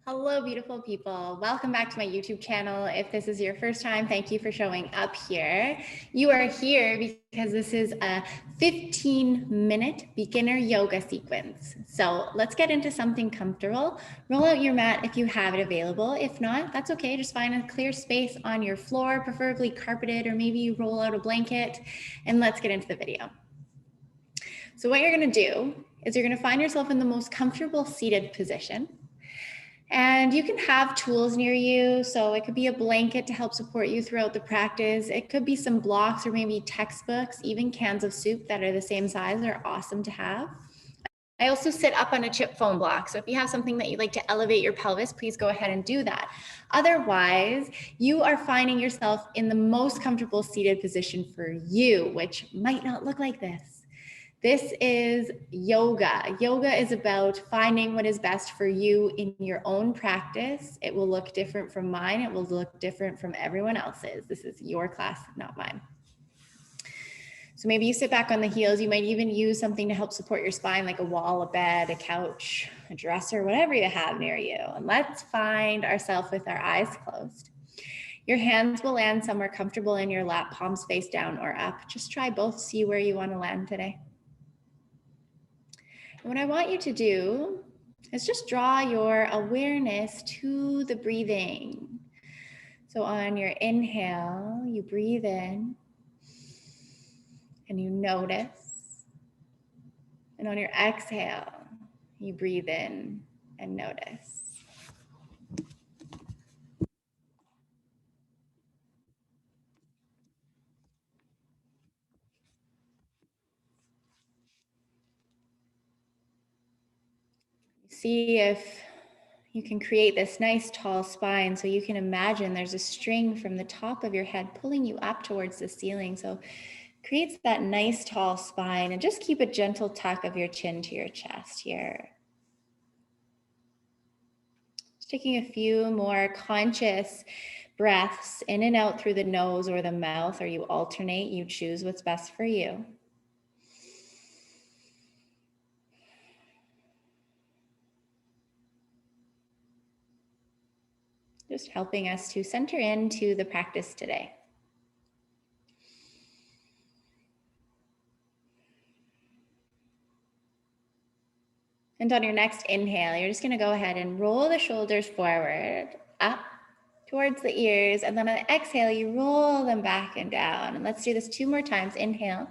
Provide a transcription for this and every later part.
Hello, beautiful people. Welcome back to my YouTube channel. If this is your first time, thank you for showing up here. You are here because this is a 15-minute beginner yoga sequence. So let's get into something comfortable. Roll out your mat if you have it available. If not, that's okay. Just find a clear space on your floor, preferably carpeted, or maybe you roll out a blanket, and let's get into the video. So what you're gonna do is you're gonna find yourself in the most comfortable seated position. And you can have tools near you. So it could be a blanket to help support you throughout the practice. It could be some blocks or maybe textbooks, even cans of soup that are the same size are awesome to have. I also sit up on a chip foam block. So if you have something that you'd like to elevate your pelvis, please go ahead and do that. Otherwise, you are finding yourself in the most comfortable seated position for you, which might not look like this. This is yoga. Yoga is about finding what is best for you in your own practice. It will look different from mine. It will look different from everyone else's. This is your class, not mine. So maybe you sit back on the heels. You might even use something to help support your spine, like a wall, a bed, a couch, a dresser, whatever you have near you. And let's find ourselves with our eyes closed. Your hands will land somewhere comfortable in your lap, palms face down or up. Just try both, see where you want to land today. What I want you to do is just draw your awareness to the breathing. So on your inhale, you breathe in and you notice. And on your exhale, you breathe in and notice. See if you can create this nice tall spine. So you can imagine there's a string from the top of your head pulling you up towards the ceiling. So creates that nice tall spine, and just keep a gentle tuck of your chin to your chest here. Just taking a few more conscious breaths in and out through the nose or the mouth, or you alternate, you choose what's best for you. Just helping us to center into the practice today. And on your next inhale, you're just going to go ahead and roll the shoulders forward, up towards the ears. And then on the exhale, you roll them back and down. And let's do this 2 more times. Inhale,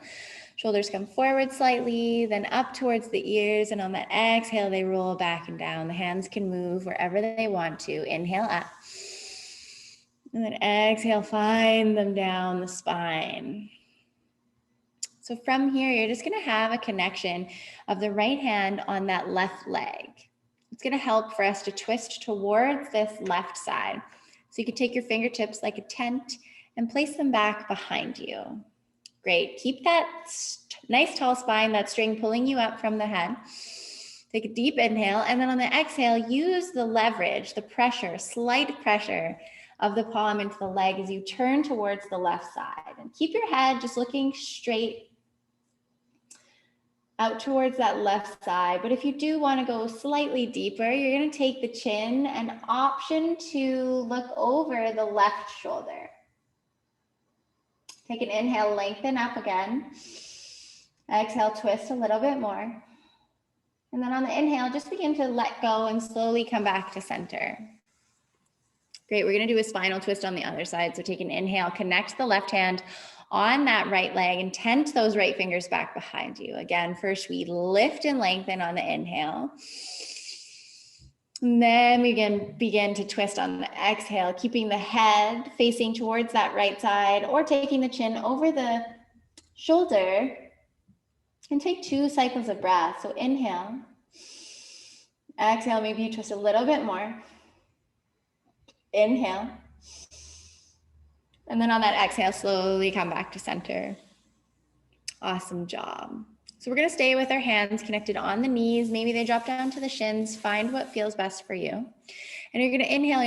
shoulders come forward slightly, then up towards the ears. And on the exhale, they roll back and down. The hands can move wherever they want to. Inhale up. And then exhale, find them down the spine. So from here, you're just going to have a connection of the right hand on that left leg. It's going to help for us to twist towards this left side. So you can take your fingertips like a tent and place them back behind you. Great. Keep that nice tall spine, that string pulling you up from the head. Take a deep inhale. And then on the exhale, use the leverage, the pressure, slight pressure of the palm into the leg as you turn towards the left side. And keep your head just looking straight out towards that left side. But if you do want to go slightly deeper, you're going to take the chin and option to look over the left shoulder. Take an inhale, lengthen up again. Exhale, twist a little bit more. And then on the inhale, just begin to let go and slowly come back to center. Great, we're going to do a spinal twist on the other side. So take an inhale, connect the left hand on that right leg and tent those right fingers back behind you. Again, first we lift and lengthen on the inhale. And then we begin to twist on the exhale, keeping the head facing towards that right side or taking the chin over the shoulder. And take 2 cycles of breath. So inhale, exhale, maybe you twist a little bit more. Inhale. And then on that exhale, slowly come back to center. Awesome job. So we're going to stay with our hands connected on the knees. Maybe they drop down to the shins. Find what feels best for you. And you're going to inhale.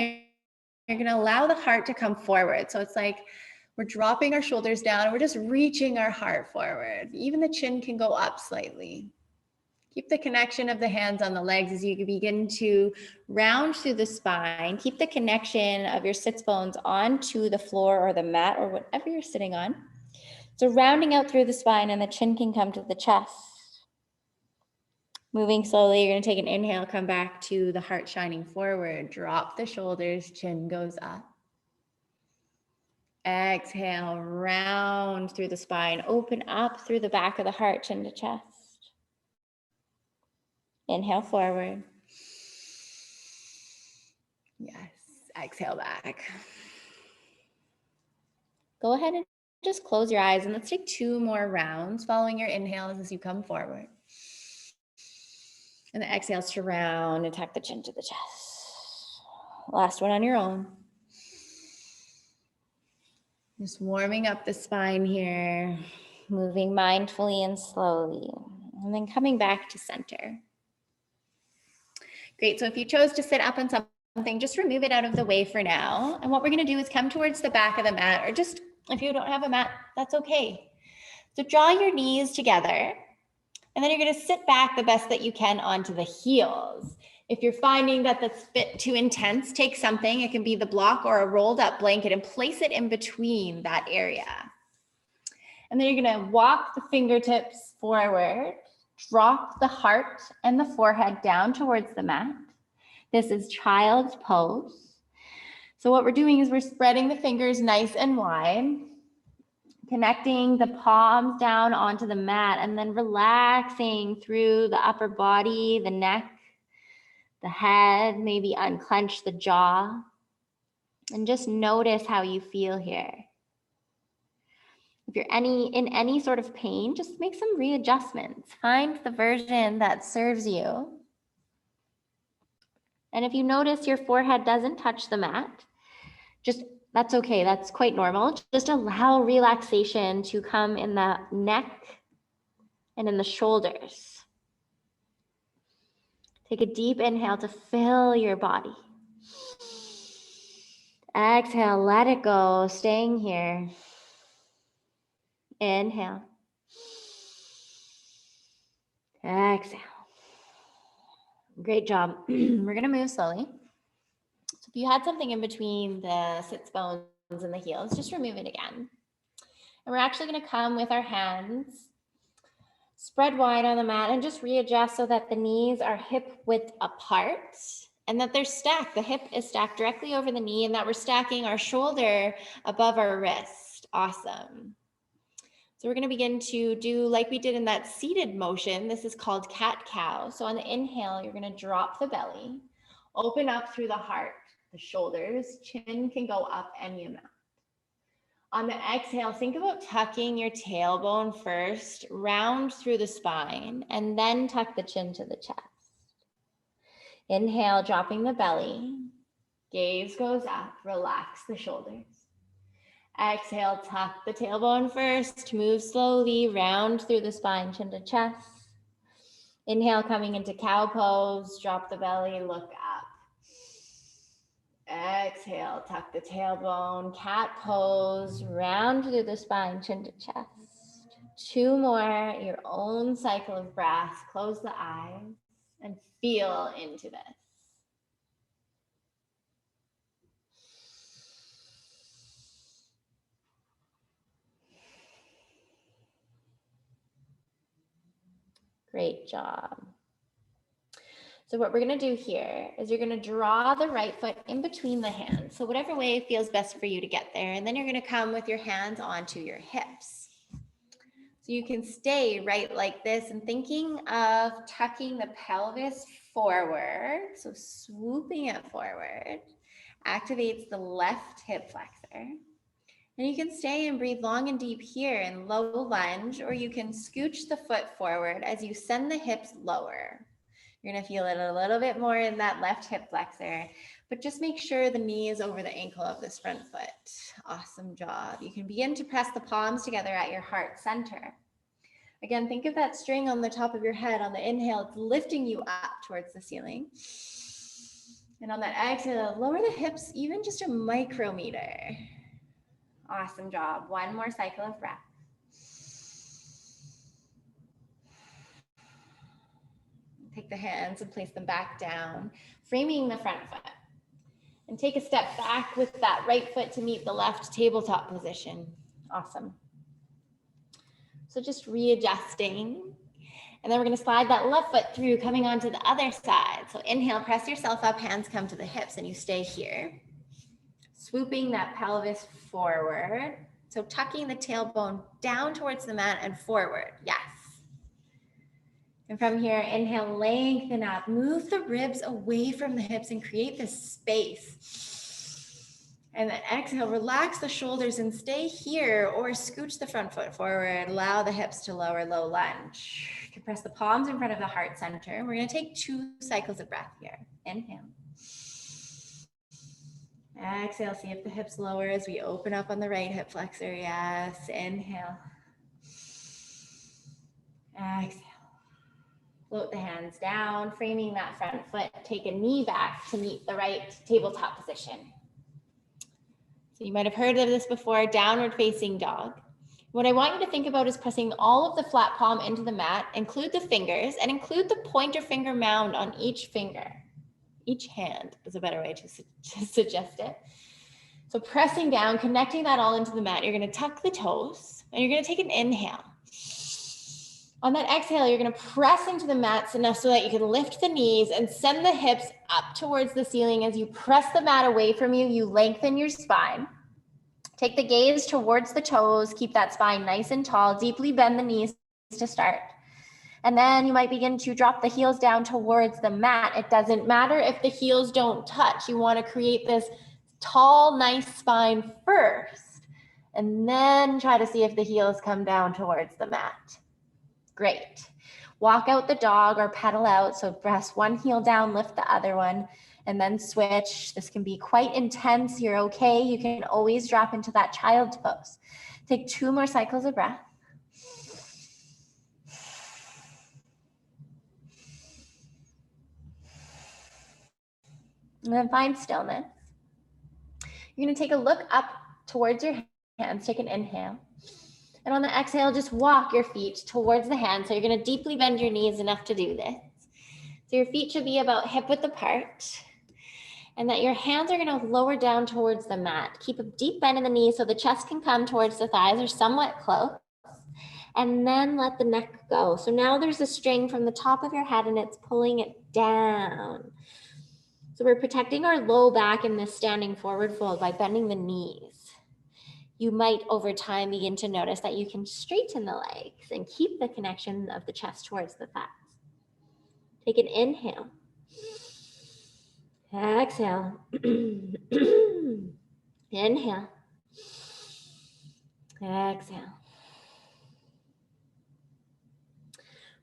You're going to allow the heart to come forward. So it's like we're dropping our shoulders down. And we're just reaching our heart forward. Even the chin can go up slightly. Keep the connection of the hands on the legs as you begin to round through the spine. Keep the connection of your sits bones onto the floor or the mat or whatever you're sitting on. So rounding out through the spine, and the chin can come to the chest. Moving slowly, you're going to take an inhale, come back to the heart shining forward. Drop the shoulders, chin goes up. Exhale, round through the spine. Open up through the back of the heart, chin to chest. Inhale forward. Yes, exhale back. Go ahead and just close your eyes and let's take 2 more rounds following your inhales as you come forward. And the exhales to round and tuck the chin to the chest. Last one on your own. Just warming up the spine here, moving mindfully and slowly, and then coming back to center. Great, so if you chose to sit up on something, just remove it out of the way for now. And what we're gonna do is come towards the back of the mat, or just, if you don't have a mat, that's okay. So draw your knees together, and then you're gonna sit back the best that you can onto the heels. If you're finding that that's a bit too intense, take something, it can be the block or a rolled up blanket, and place it in between that area. And then you're gonna walk the fingertips forward, drop the heart and the forehead down towards the mat. This is child's pose. So what we're doing is we're spreading the fingers nice and wide, connecting the palms down onto the mat, and then relaxing through the upper body, the neck, the head, maybe unclench the jaw, and just notice how you feel here. If you're in any sort of pain, just make some readjustments. Find the version that serves you. And if you notice your forehead doesn't touch the mat, that's okay, that's quite normal. Just allow relaxation to come in the neck and in the shoulders. Take a deep inhale to fill your body. Exhale, let it go, staying here. Inhale. Exhale. Great job. We're gonna move slowly. So if you had something in between the sits bones and the heels, just remove it again. And we're actually gonna come with our hands spread wide on the mat and just readjust so that the knees are hip width apart and that they're stacked. The hip is stacked directly over the knee and that we're stacking our shoulder above our wrist. Awesome. So we're going to begin to do like we did in that seated motion. This is called cat-cow. So on the inhale, you're going to drop the belly, open up through the heart, the shoulders, chin can go up any amount. On the exhale, think about tucking your tailbone first, round through the spine, and then tuck the chin to the chest. Inhale, dropping the belly, gaze goes up, relax the shoulders. Exhale, tuck the tailbone first, move slowly, round through the spine, chin to chest. Inhale, coming into cow pose, drop the belly, look up. Exhale, tuck the tailbone, cat pose, round through the spine, chin to chest. 2 more, your own cycle of breath. Close the eyes and feel into this. Great job. So what we're going to do here is you're going to draw the right foot in between the hands. So whatever way feels best for you to get there. And then you're going to come with your hands onto your hips. So you can stay right like this and thinking of tucking the pelvis forward. So swooping it forward activates the left hip flexor. And you can stay and breathe long and deep here in low lunge, or you can scooch the foot forward as you send the hips lower. You're gonna feel it a little bit more in that left hip flexor, but just make sure the knee is over the ankle of this front foot. Awesome job. You can begin to press the palms together at your heart center. Again, think of that string on the top of your head. On the inhale, it's lifting you up towards the ceiling. And on that exhale, lower the hips even just a micrometer. Awesome job. 1 more cycle of breath. Take the hands and place them back down, framing the front foot. And take a step back with that right foot to meet the left tabletop position. Awesome. So just readjusting. And then we're going to slide that left foot through, coming onto the other side. So inhale, press yourself up, hands come to the hips, and you stay here. Swooping that pelvis forward. So tucking the tailbone down towards the mat and forward. Yes. And from here, inhale, lengthen up. Move the ribs away from the hips and create this space. And then exhale, relax the shoulders and stay here or scooch the front foot forward. Allow the hips to lower, low lunge. You can press the palms in front of the heart center. We're going to take 2 cycles of breath here. Inhale. Exhale, see if the hips lower as we open up on the right hip flexor. Yes, inhale. Exhale. Float the hands down, framing that front foot. Take a knee back to meet the right tabletop position. So you might have heard of this before, downward facing dog. What I want you to think about is pressing all of the flat palm into the mat, include the fingers, and include the pointer finger mound on each finger. Each hand is a better way to suggest it. So pressing down, connecting that all into the mat. You're going to tuck the toes, and you're going to take an inhale. On that exhale, you're going to press into the mat enough so that you can lift the knees and send the hips up towards the ceiling. As you press the mat away from you, you lengthen your spine. Take the gaze towards the toes. Keep that spine nice and tall. Deeply bend the knees to start. And then you might begin to drop the heels down towards the mat. It doesn't matter if the heels don't touch. You want to create this tall, nice spine first, and then try to see if the heels come down towards the mat. Great. Walk out the dog or pedal out. So press one heel down, lift the other one, and then switch. This can be quite intense. You're okay. You can always drop into that child's pose. Take 2 more cycles of breath. And then find stillness. You're going to take a look up towards your hands. Take an inhale. And on the exhale, just walk your feet towards the hands. So you're going to deeply bend your knees enough to do this. So your feet should be about hip width apart. And that your hands are going to lower down towards the mat. Keep a deep bend in the knees so the chest can come towards the thighs or somewhat close. And then let the neck go. So now there's a string from the top of your head and it's pulling it down. So we're protecting our low back in this standing forward fold by bending the knees. You might over time begin to notice that you can straighten the legs and keep the connection of the chest towards the thighs. Take an inhale. Exhale. Inhale. Exhale.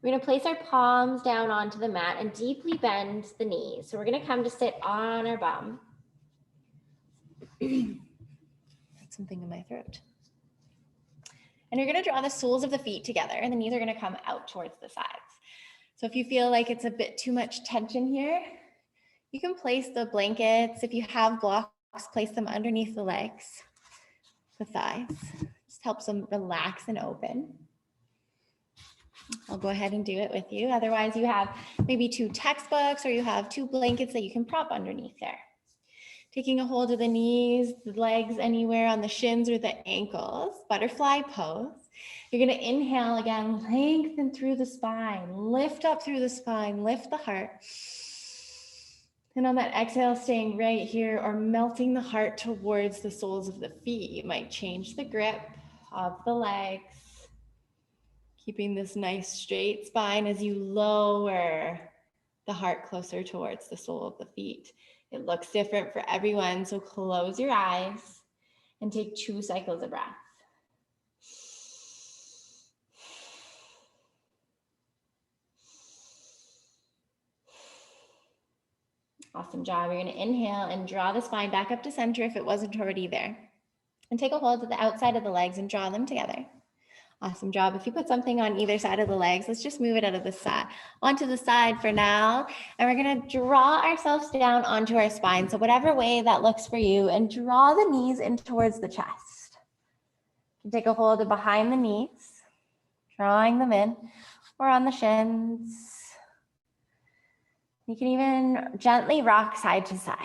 We're going to place our palms down onto the mat and deeply bend the knees. So we're going to come to sit on our bum. That's something in my throat. And you're going to draw the soles of the feet together and the knees are going to come out towards the sides. So if you feel like it's a bit too much tension here, you can place the blankets. If you have blocks, place them underneath the legs, the thighs. Just helps them relax and open. I'll go ahead and do it with you. Otherwise, you have maybe 2 textbooks or you have 2 blankets that you can prop underneath there. Taking a hold of the knees, the legs anywhere on the shins or the ankles, butterfly pose. You're going to inhale again, lengthen through the spine, lift up through the spine, lift the heart. And on that exhale, staying right here or melting the heart towards the soles of the feet. You might change the grip of the legs, keeping this nice straight spine as you lower the heart closer towards the sole of the feet. It looks different for everyone, so close your eyes and take 2 cycles of breath. Awesome job. You're going to inhale and draw the spine back up to center if it wasn't already there. And take a hold of the outside of the legs and draw them together. Awesome job. If you put something on either side of the legs, let's just move it out of the side, onto the side for now. And we're going to draw ourselves down onto our spine. So whatever way that looks for you, and draw the knees in towards the chest. You can take a hold of behind the knees, drawing them in, or on the shins. You can even gently rock side to side.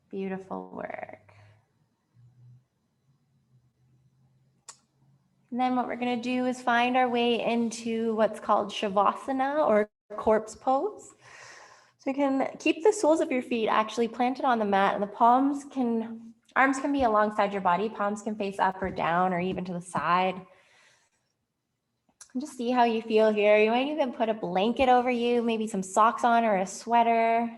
Beautiful work. And then what we're going to do is find our way into what's called shavasana, or corpse pose. So you can keep the soles of your feet actually planted on the mat, and the arms can be alongside your body, palms can face up or down or even to the side. And just see how you feel here. You might even put a blanket over you, maybe some socks on or a sweater.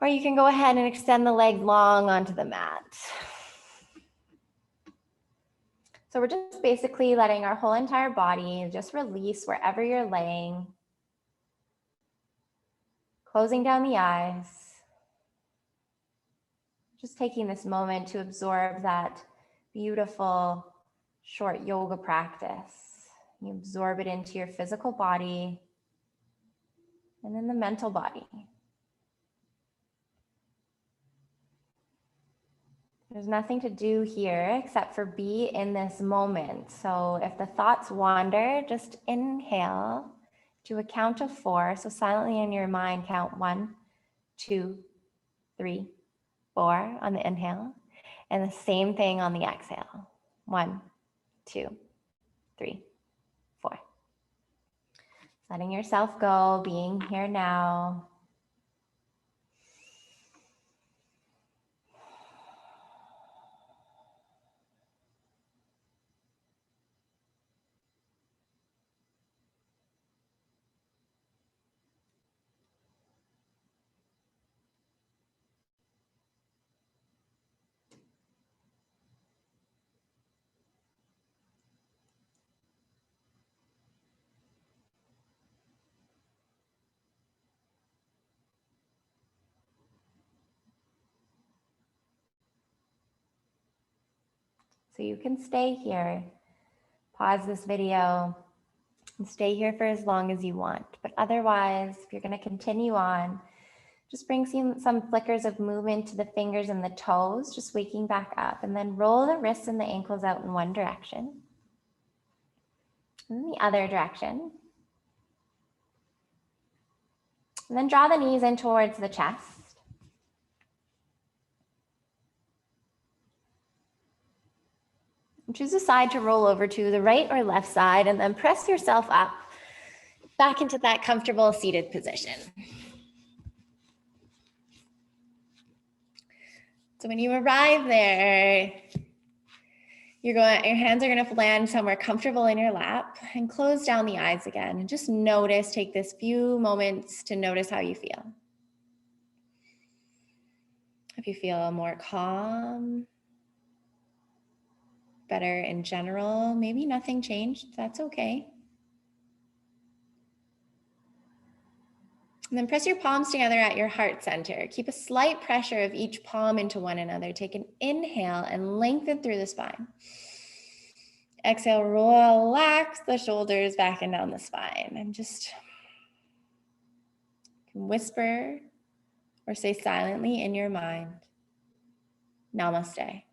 Or you can go ahead and extend the legs long onto the mat. So we're just basically letting our whole entire body just release wherever you're laying. Closing down the eyes. Just taking this moment to absorb that beautiful short yoga practice. You absorb it into your physical body and then the mental body. There's nothing to do here except for be in this moment. So if the thoughts wander, just inhale to a count of 4. So silently in your mind, count 1, 2, 3, 4 on the inhale. And the same thing on the exhale. 1, 2, 3, 4. Letting yourself go, being here now. So you can stay here, pause this video, and stay here for as long as you want. But otherwise, if you're going to continue on, just bring some flickers of movement to the fingers and the toes, just waking back up, and then roll the wrists and the ankles out in one direction, and then the other direction. And then draw the knees in towards the chest. Choose a side to roll over to, the right or left side, and then press yourself up back into that comfortable seated position. So when you arrive there, your hands are going to land somewhere comfortable in your lap, and close down the eyes again and just notice, take this few moments to notice how you feel. If you feel more calm, better in general, maybe nothing changed, that's okay. And then press your palms together at your heart center. Keep a slight pressure of each palm into one another. Take an inhale and lengthen through the spine. Exhale, relax the shoulders back and down the spine. And just whisper or say silently in your mind, Namaste.